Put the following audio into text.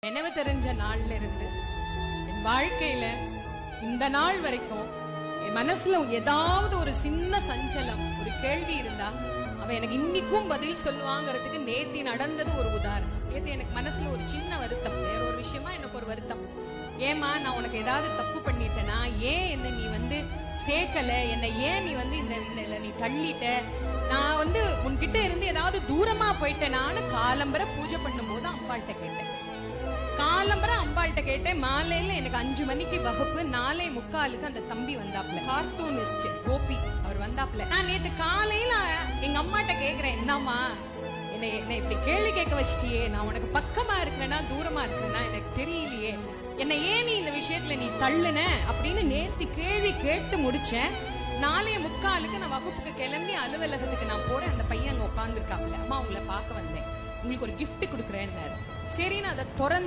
நினைவு தெரிஞ்ச நாள்ல இருந்து என் வாழ்க்கையில இந்த நாள் வரைக்கும் என் மனசுல ஏதாவது ஒரு சின்ன சஞ்சலம், ஒரு கேள்வி இருந்தா அவ எனக்கு இன்னைக்கும் பதில் சொல்லுவாங்கிறதுக்கு நேத்தி நடந்தது ஒரு உதாரணம். நேத்து எனக்கு மனசுல ஒரு சின்ன வருத்தம், வேற ஒரு விஷயமா எனக்கு ஒரு வருத்தம். ஏமா நான் உனக்கு ஏதாவது தப்பு பண்ணிட்டேனா, ஏன் என்ன நீ சேர்க்கல, என்னை ஏன் நீ இந்த நீ தள்ளிட்ட, நான் உன்கிட்ட இருந்து ஏதாவது தூரமா போயிட்டேனான்னு காலம்பர பூஜை பண்ணும் போது அம்பாள்கிட்ட கேட்டேன். காலம்பர அம்பாள்கிட்ட கேட்டேன். மாலையில எனக்கு 5 மணிக்கு வகுப்பு, 4:45 அந்த தம்பி வந்தாப்ல, கார்ட்டூனிஸ்ட் கோபி, அவர் வந்தாப்ல. நான் நேத்து காலையில எங்க அம்மாட்ட கேக்குறேன், என்னம்மா என்ன இப்படி கேள்வி கேட்க வச்சிட்டியே, நான் உனக்கு பக்கமா இருக்கிறேன்னா தூரமா இருக்கிறேன்னா எனக்கு தெரியலையே, என்ன ஏன் நீ இந்த விஷயத்துல நீ தள்ளுன அப்படின்னு நேத்து கேள்வி கேட்டு முடிச்சேன். 4:45 நான் வகுப்புக்கு கிளம்பி அலுவலகத்துக்கு நான் போறேன். அந்த பையன் அங்க உட்கார்ந்துருக்காப்ல. அம்மா உங்களை பார்க்க வந்தேன், உங்களுக்கு ஒரு கிஃப்ட் கொடுக்குறேன்னாரு. சரி நான் அதை திறந்து